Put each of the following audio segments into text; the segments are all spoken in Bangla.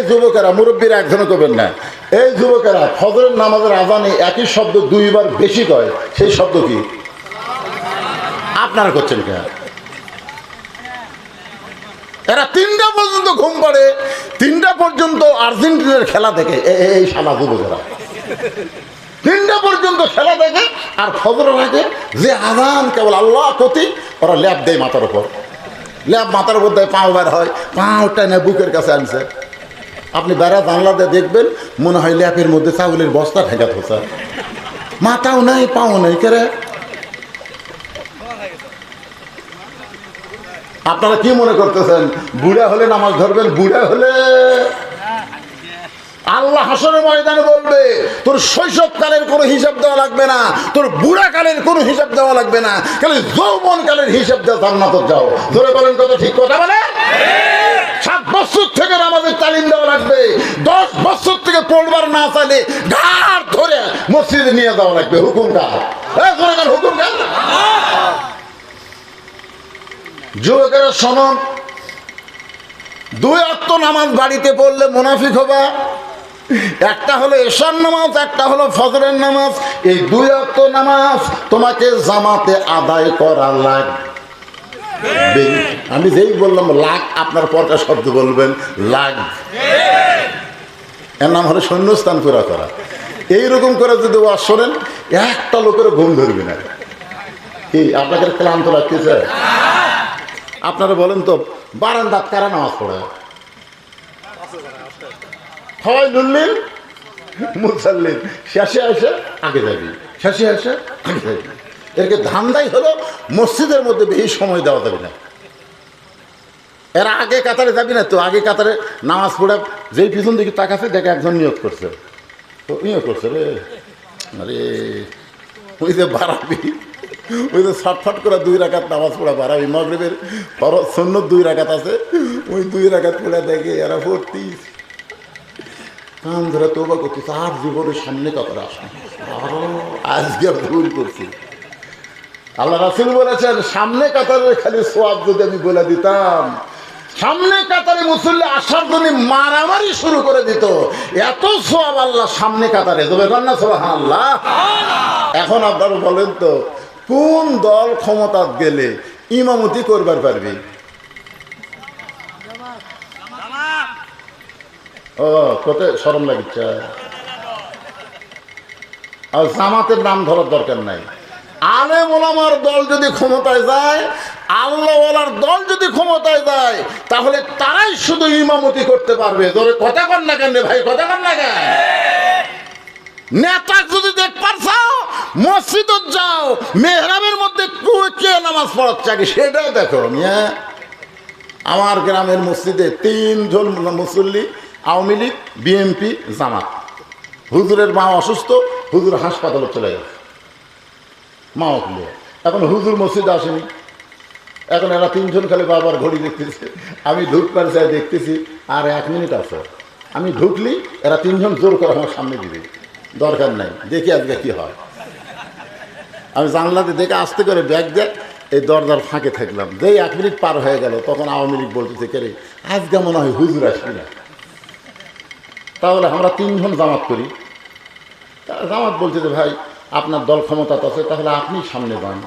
যুবকেরা, মুরব্বীরা একজনও করবেন না, এই যুবকেরা ফজরের নামাজের আজানে একই শব্দ দুইবার বেশি কয়, সেই শব্দ কি? আপনারা করছেন কেন? এরা 3টা পর্যন্ত ঘুম পাড়ে, 3টা পর্যন্ত আর্জেন্টিনার খেলা দেখে। এই শালা যুবকেরা 3টা পর্যন্ত খেলা দেখে, আর ফজরের আগে যে আজান কেবল আল্লাহ কতি, ওরা ল্যাব দেয় মাথার উপর, ল্যাব মাথার উপর দেয়, পাও বের হয়, পাওটা না বুকের কাছে আনছে। আপনি বেড়া জানলা দিয়ে দেখবেন, মনে হয় ল্যাপের মধ্যে চাউলের বস্তা ঠেকাত হচ্ছে, মাথাও নাই পাও নাই। কেরে আপনারা কি মনে করতেছেন বুড়া হলে নামাজ ধরবেন? বুড়া হলে আল্লাহ হাসরের ময়দানে বলবে, তোর শৈশবকালের কোনো হিসাব দেওয়া লাগবে না, তোর বুড়াকালের কোনো হিসাব দেওয়া লাগবে না, খালি যৌবনকালের হিসাব দিয়ে জান্নাতে যাও। ধরে বলেন কত ঠিক কথা বলে? 7 বছর থেকে নামাজের তালিম দেওয়া লাগবে, 10 বছর থেকে পড়বার না চাইলে ঘাড় ধরে মসজিদে নিয়ে যাওয়া লাগবে। হুকুম কার? হুকুম কার? যুবকেরা শোনো, 2 ওয়াক্ত নামাজ বাড়িতে পড়লে মুনাফিক হবা। একটা হলো এশার নামাজ, একটা হলো ফজরের নামাজ। এই 2 ওয়াক্ত নামাজ তোমাকে জামাতে আদায় করা লাগবে। আমি যেই বললাম লাগ, আপনার পরটা শব্দ বলবেন লাগ। এর নাম হলো শূন্যস্থান পুরা করা। এইরকম করে যদি ওয়াজ শোনেন, একটা লোকের ঘুম ধরবে না। কি আপনাকে ক্লান্ত লাগতেছে? আপনারা বলেন তো, বারান্দাত কারা নামাজ পড়ে? হয় নুল্লিন মুসাল্লিন, শেষে আসে আগে যাবি, শেষে আসে আগে যাবি। এরকে ধান্দাই হলো মসজিদের মধ্যে বেশি সময় দেওয়া যাবে না। এরা আগে কাতারে যাবি না তো, আগে কাতারে নামাজ পড়ে যেই পিছন দিকে তাকাছে দেখে একজন নিয়ত করছে, তো নিয়ত করছে রে আরে ওই যে বাড়াবি, ওই যে ছটফট করে 2 রাকাত নামাজ পড়া বাড়াবি। মাগরিবের ফরজ সুন্নত 2 রাকাত আছে, ওই 2 রাকাত পড়ে দেখে এরা ভর্তি কান ধরে তওবা করতে, তার জীবনের সামনে কাতারে আসে। আজকে ভুল করছি। আল্লাহ রাসূল বলেছেন, সামনে কাতারের খালি সওয়াব যদি আমি বলে দিতাম, সামনে কাতারে মুসল্লি আসার জন্য মারামারি শুরু করে দিত, এত সওয়াব আল্লাহ সামনে কাতারে দেবে। না সুবহানাল্লাহ। এখন আপনারা বলেন তো, কোন দল ক্ষমতা গেলে ইমামতি করবার পারবি? ও কত শরম লাগিচ্ছে। আর জামাতের নাম ধরার দরকার নাই। আলেম ওলামার দল যদি ক্ষমতায় যায়, আল্লাহ ওয়ালার দল যদি ক্ষমতায় যায়, তাহলে তারাই শুধু ইমামতি করতে পারবে। ধরে কথা কন না কেন ভাই, কথা কন না কেন? নেতা যদি দেখবার চাও, মসজিদে যাও, মেহরাবের মধ্যে কে নামাজ পড়াচ্ছে আগে সেটাও দেখো। আমার গ্রামের মসজিদে 3 জন মুসল্লি, আওয়ামী লীগ, বিএনপি, জামাত। হুজুরের মা অসুস্থ, হুজুর হাসপাতালে চলে গেছে মা উঠলে। এখন হুজুর মসজিদে আসেনি। এখন এরা 3 জন খালি বাবার ঘড়ি দেখতেছে। আমি ঢুকবার চাই দেখতেছি আর 1 মিনিট আছে। আমি ঢুকলি এরা 3 জন জোর করে আমার সামনে দিবে। দরকার নাই, দেখি আজকে কি হয়। আমি জানলাতে দেখে আস্তে করে ব্যাগ দেখ এই দরজার ফাঁকে থাকলাম। যেই 1 মিনিট পার হয়ে গেল, তখন আওয়ামী লীগ বলতেছে, কে রে আজকে মনে হয় হুজুর আসবি না। তাহলে আমরা 3 জন জামাত করি। জামাত বলছে যে ভাই আপনার দল ক্ষমতা আছে, তাহলে আপনি সামনে যান।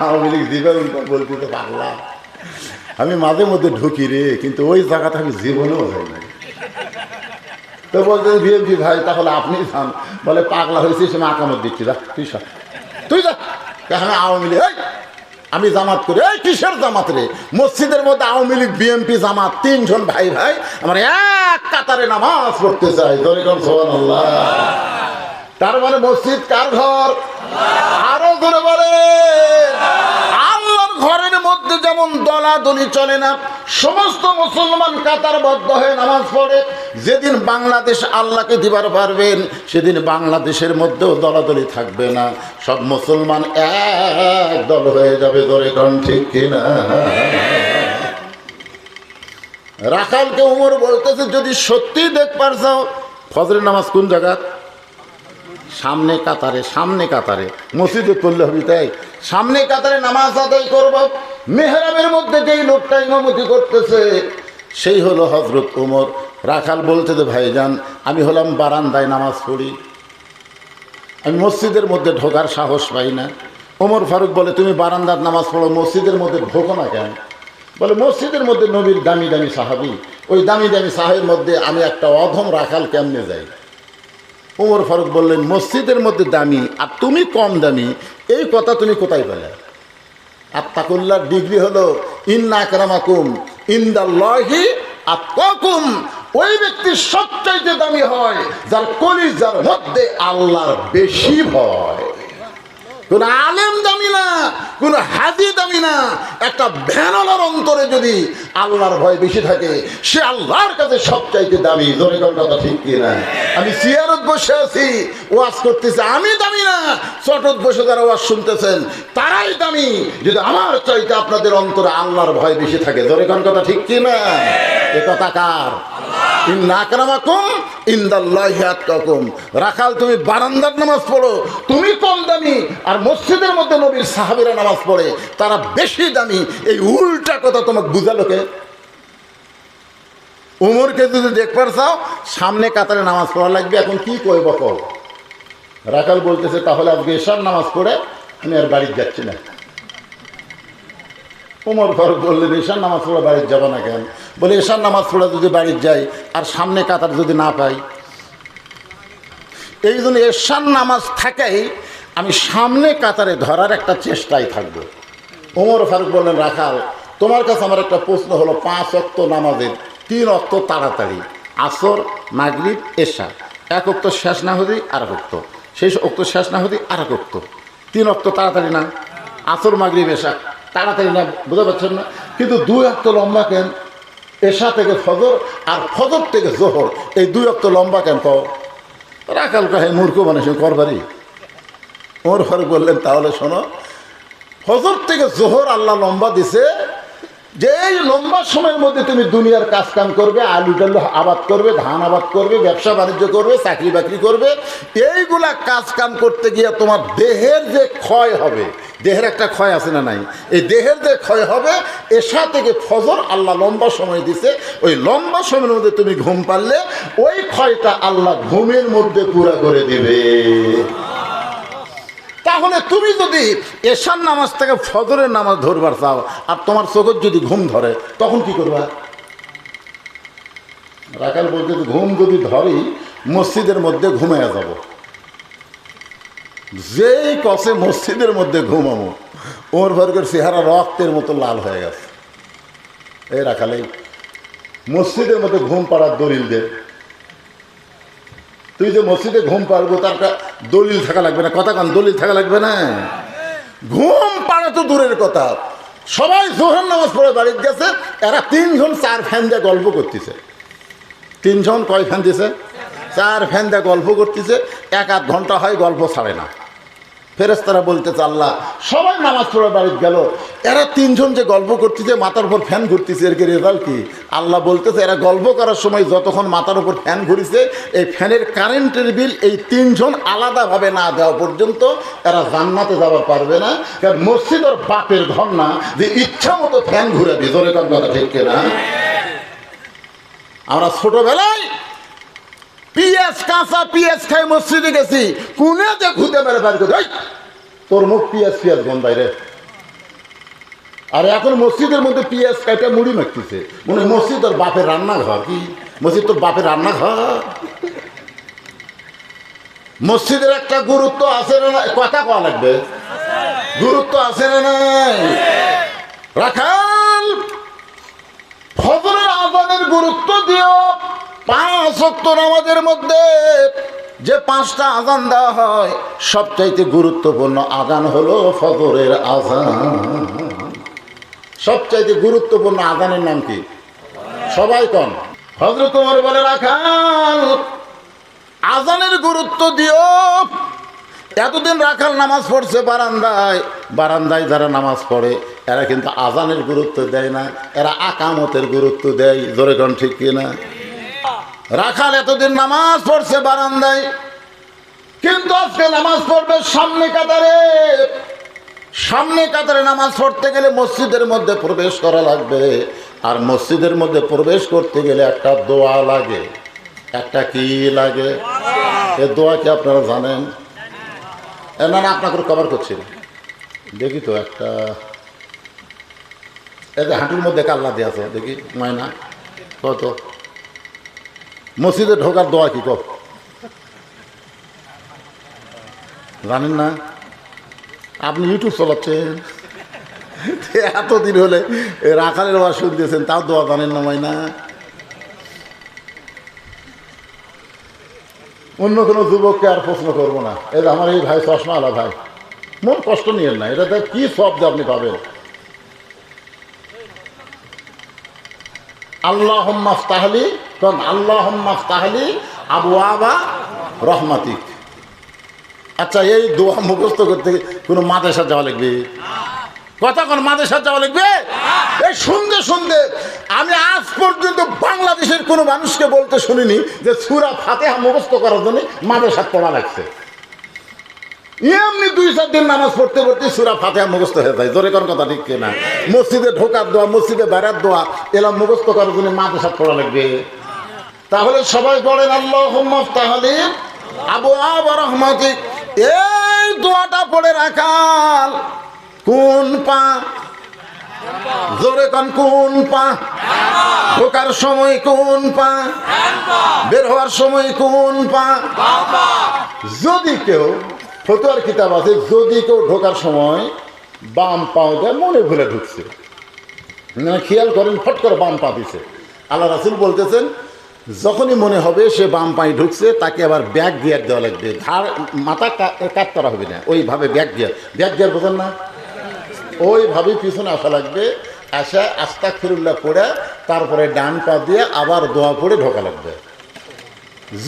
আওয়ামী লীগ দিবেন বলতে পাগলা। আমি মাঝে মধ্যে ঢুকি রে, কিন্তু ওই জায়গাটা আমি জীবনেও যাই না। তো বলতে বিএনপি ভাই তাহলে আপনি যান। বলে পাগলা হয়েছে, সে আকামত দিচ্ছি, যা তুই যা। হ্যাঁ আওয়ামী লীগ, আমি জামাত করি। এই কিসের জামাত রে? মসজিদের মধ্যে আওয়ামী লীগ, বিএনপি, জামাত 3 জন ভাই ভাই আমার এক কাতারে নামাজ পড়তে চাই। সুবহানাল্লাহ। তার মানে মসজিদ কার ঘর? আরো ধরে বলে, আল্লাহর ঘরের মধ্যে যেমন দলাদলি চলে না, সমস্ত মুসলমান কাতারবদ্ধ হয়ে নামাজ পড়ে। যেদিন বাংলাদেশ আল্লাহকে দিবার পারবেন, সেদিন বাংলাদেশের মধ্যেও দলাদলি থাকবে না, সব মুসলমান এক দল হয়ে যাবে। ধরে কোন ঠিক কিনা? রাখালকে উমর বলতেছে, যদি সত্যি দেখবার চাও, ফজরের নামাজ কোন জায়গা? সামনে কাতারে। সামনে কাতারে মসজিদে করলে হবে, তাই সামনে কাতারে নামাজ আদায় করব। মেহরাবের মধ্যে যেই লোকটা ইমামতি করতেছে, সেই হলো হজরত ওমর। রাখাল বলতে যে ভাইজান আমি হলাম বারান্দায় নামাজ পড়ি, আমি মসজিদের মধ্যে ঢোকার সাহস পাই না। ওমর ফারুক বলে তুমি বারান্দার নামাজ পড়ো, মসজিদের মধ্যে ঢোকো না কেন? বলে মসজিদের মধ্যে নবীর দামি দামি সাহাবি, ওই দামি দামি সাহাবির মধ্যে আমি একটা অধম রাখাল কেমনে যাই? ওমর ফারুক বললেন মসজিদের মধ্যে দামি আর তুমি কম দামি, এই কথা তুমি কোথায় পেলে? আত্তাকুল্লাহর ডিগ্রি হলো ইন্না আকরামাকুম ইনদাল্লাহি আতকাকুম। ওই ব্যক্তি সবচাইতে দামি হয় যার কলিজার মধ্যে আল্লাহর বেশি ভয়। কোন আলেম দামি না, কোন হাজি দামি না, একটা ভ্যানলার অন্তরে যদি আল্লাহর ভয় বেশি থাকে সে আল্লাহর কাছে সবচাইতে দামি। জোরে কথা ঠিক কিনা? আমি চেয়ারত বসে আছি ওয়াজ করতেছি, আমি দামি না, চটত বসে যারা ওয়াজ শুনতেছেন তারাই দামি যদি আমার চাইতে আপনাদের অন্তরে আল্লাহর ভয় বেশি থাকে। জোরে কথা ঠিক কিনা? এ কথা কার? ইন্না আকরামাকুম ইনদাল্লাহি আতকাকুম। রাখাল তুমি বারান্দার নামাজ পড়ো, তুমি কম দামি, আর মসজিদের মধ্যে নবীর সাহাবীরা নামাজ পড়ে তারা বেশি দামি। এই উল্টা কথা তোমাকে বুঝালো কে? উমরকে যদি দেখবার চাও সামনে কাতারে নামাজ পড়া লাগবে। এখন কি কইব কও? রাখাল বলতেছে তাহলে আজকে এশার নামাজ পড়ে আমি আর বাড়ি যাচ্ছি না। ওমর ফারুক বললেন এশার নামাজ পড়ে বাড়ির যাবো না কেন? বলে এশার নামাজ পড়ে যদি বাড়ির যাই আর সামনে কাতার যদি না পাই, এই জন্য এশার নামাজ থাকাই আমি সামনে কাতারে ধরার একটা চেষ্টায় থাকবো। ওমর ফারুক বললেন রাখাল তোমার কাছে আমার একটা প্রশ্ন হলো, 5 ওয়াক্ত নামাজের 3 ওয়াক্ত তাড়াতাড়ি, আসর মাগরিব এশা, 1 ওয়াক্ত শেষ না হতে আর 1 ওয়াক্ত, সেই ওয়াক্ত শেষ না হতে আর 1 ওয়াক্ত, 3 ওয়াক্ত তাড়াতাড়ি না? আসর মাগরিব এশা তাড়াতাড়ি না, বুঝতে পারছেন না? কিন্তু 2 ওয়াক্ত লম্বা কেন? এশা থেকে ফজর আর ফজর থেকে জোহর, এই 2 ওয়াক্ত লম্বা কেন কও? রাখাল কাহে মূর্খ মানুষ করবারই। ওমর ফারুক বললেন তাহলে শোনো, ফজর থেকে জোহর আল্লাহ লম্বা দিছে যে এই লম্বা সময়ের মধ্যে তুমি দুনিয়ার কাজ কাম করবে, আলু টালু আবাদ করবে, ধান আবাদ করবে, ব্যবসা বাণিজ্য করবে, চাকরি বাকরি করবে। এইগুলা কাজ কাম করতে গিয়ে তোমার দেহের যে ক্ষয় হবে, দেহের একটা ক্ষয় আছে না নাই, এই দেহের যে ক্ষয় হবে, এশা থেকে ফজর আল্লাহ লম্বা সময় দিছে। ওই লম্বা সময়ের মধ্যে তুমি ঘুম পারলে ওই ক্ষয়টা আল্লাহ ঘুমের মধ্যে পুরা করে দিবে। তাহলে তুমি যদি এশার নামাজ থেকে ফজরের নামাজ ধরবার চাও আর তোমার চোখের যদি ঘুম ধরে তখন কি করবা? রাখাল বলতে ঘুম যদি ধরি মসজিদের মধ্যে ঘুমাইয়া যাব। যেই কষে মসজিদের মধ্যে ঘুমাবো ওর ফারুকের চেহারা রক্তের মতো লাল হয়ে গেছে। এই রাখালে মসজিদের মধ্যে ঘুম পাড়ার দলিল দে। তুই যে মসজিদে ঘুম পারবো তার একটা দলিল থাকা লাগবে না? কথা কান দলিল থাকা লাগবে না? ঘুম পাড়া তো দূরের কথা, সবাই জোহর নামাজ পড়ে বাড়িতে গেছে, এরা 3 জন 4 ফ্যান দিয়ে গল্প করতেছে। 3 জন কয় ফ্যান দিছে? 4 ফ্যান দিয়ে গল্প করতেছে। 1-1 ঘন্টা হয় গল্প ছাড়ে না। ফেরেশতারা বলতেছে আল্লাহ সবাই নামাজ পড়ে বাড়িতে গেল, এরা 3 জন যে গল্প করতেছে মাথার উপর ফ্যান ঘুরতেছে, এর কি রেজাল্ট কি? আল্লাহ বলতেছে এরা গল্প করার সময় যতক্ষণ মাথার উপর ফ্যান ঘুরিছে এই ফ্যানের কারেন্টের বিল এই 3 জন আলাদাভাবে না দেওয়া পর্যন্ত এরা জান্নাতে যাবার পারবে না। কারণ মসজিদ ওর বাপের ঘর না যে ইচ্ছা মতো ফ্যান ঘুরে ভিতরে, কথা ঠিক কিনা? আমরা ছোটবেলায় পিএস কাঁচা পিএস খাই মসজিদে গেছি, কোনে যে ঘুতে মেরে বাড়ি করে তোর মুখ পিএস গন্ধাই রে। আর এখন মসজিদের মধ্যে পিএস কাটা মুড়ি মাখতেছে, মনে মসজিদ তোর বাপের রান্নাঘর। কি মসজিদ তোর বাপের রান্নাঘর? মসজিদের একটা গুরুত্ব আছে না? কথা কওয়া লাগবে, গুরুত্ব আছে না নাই? রাখাল ফজরের আযানের গুরুত্ব দিও। 5 ওয়াক্ত নামাজের মধ্যে যে 5টা আযান দেওয়া হয় সবচাইতে গুরুত্বপূর্ণ আযান হলো ফজরের আযান। সবচাইতে গুরুত্বপূর্ণ আযানের নাম কি? সবাই কন। হযরত ওমর বলে রাখাল আযানের গুরুত্ব দিও। এতদিন রাখাল নামাজ পড়ছে বারান্দায়, বারান্দায় যারা নামাজ পড়ে এরা কিন্তু আযানের গুরুত্ব দেয় না, এরা আকামতের গুরুত্ব দেয়। জোরে কন ঠিক কিনা? রাখাল এতদিন নামাজ পড়ছে বারান্দায়, কিন্তু আজকে নামাজ পড়বে সামনে কাতারে। সামনে কাতারে নামাজ পড়তে গেলে মসজিদের মধ্যে প্রবেশ করা লাগবে। আর মসজিদের মধ্যে প্রবেশ করতে গেলে একটা দোয়া লাগে। একটা কি লাগে? এ দোয়া কি আপনারা জানেন? না না, আপনাকে কভার করছি। দেখি তো একটা, এই যে হাঁটুর মধ্যে কাল্লা দিয়ে আছে, দেখি ময়না কত। মসজিদে ঢোকার দোয়া কি কব জানেন না? আপনি ইউটিউব চালাচ্ছেন, এতদিন হলে রাখালের ওয়াজ শুনতেছেন, তাও দোয়া জানেন না ময়না? অন্য কোনো যুবককে আর প্রশ্ন করবো না। এই যে আমার এই ভাই চশমা আলা ভাই, মন কষ্ট নিয়েন না, এটা কি শব্দ আপনি পাবেন। আল্লাহুম্মা ফতাহলি, কোন আল্লাহুম্মা ফতাহলি আবওয়াবা রহমাতিক। আচ্ছা, এই দোয়া মুখস্থ করতে কোনো মাদ্রাসা যাওয়া লাগবে? কথা কোন মাদ্রাসা যাওয়া লাগবে? এই শুনতে শুনতে আমি আজ পর্যন্ত বাংলাদেশের কোনো মানুষকে বলতে শুনিনি যে সূরা ফাতিহা মুখস্থ করার জন্য মাদ্রাসা পড়া লাগছে। এমনি 2-4 দিন নামাজ পড়তে পড়তে সূরা ফাতিহা মুখস্থ হয়ে যায়। জোরে কোন কথা ঠিক কিনা? মসজিদে ঢোকার দোয়া, মসজিদে বেড়ার দোয়া, এলা মুখস্থ করার জন্য মাদ্রাসা পড়া লাগবে? তাহলে সবাই বলেন আল্লাহুম্মা ফতাহলি আবওয়াবা রহমাতিক। এই দোয়াটা পড়ে রাখাল কোন পা? জোরে কোন কোন পা? ঢোকার সময় কোন পা? বের হওয়ার সময় কোন পা? যদি কেউ, ফতোয়ার কিতাব আছে, যদি কেউ ঢোকার সময় বাম পাও দেয়, মনে ভুলে ঢুকছে, খেয়াল করেন ফট করে বাম পা দিছে, আল্লাহ রাসূল বলতেছেন যখনই মনে হবে সে বাম পায়ে ঢুকছে, তাকে আবার ব্যাক গিয়ার দেওয়া লাগবে। ঘাড় মাথা কাট করা হবে না, ওইভাবে ব্যাক গিয়ার বোঝেন না? ওইভাবেই পিছনে আসা লাগবে। আসা আস্তাগফিরুল্লাহ পড়ে তারপরে ডান পা দিয়ে আবার দোয়া পড়ে ঢোকা লাগবে।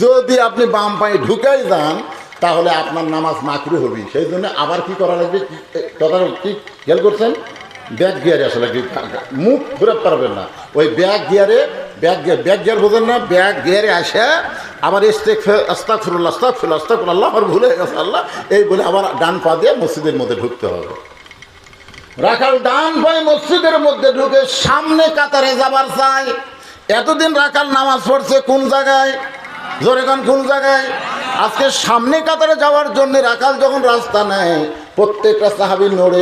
যদি আপনি বাম পায়ে ঢুকাই যান তাহলে আপনার নামাজ মাকরু হবে। সেই জন্য আবার কি করা লাগবে? কথা কি খেয়াল করছেন? ব্যাক গিয়ারে আসা লাগবে, মুখ ঘুরে পারবেন না। ওই ব্যাক গিয়ার বোঝেন না? ব্যাক গিয়ারে আসে আবার আস্তাগফিরুল্লাহ আস্তাগফিরুল্লাহ, আমার ভুলে গেছে আল্লাহ, এই বলে আবার ডান পা দিয়ে মসজিদের মধ্যে ঢুকতে হবে। রাখাল ডান পায়ে মসজিদের মধ্যে ঢুকে সামনে কাতারে যাবার চাই। এতদিন রাখাল নামাজ পড়ছে কোন জায়গায়? জোরে গান কোন জায়গায়? আজকে সামনে কাতারে যাওয়ার জন্য রাখাল যখন রাস্তা নেয়, প্রত্যেকটা সাহাবী নড়ে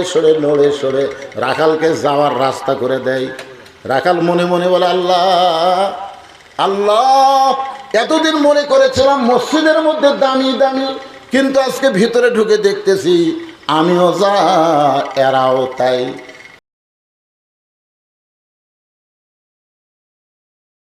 সরে রাখালকে যাওয়ার রাস্তা করে দেয়। রাখাল মনে মনে বলে আল্লাহ আল্লাহ, এতদিন মনে করেছিলাম মসজিদের মধ্যে দামি দামি, কিন্তু আজকে ভিতরে ঢুকে দেখতেছি আমিও যা এরাও তাই।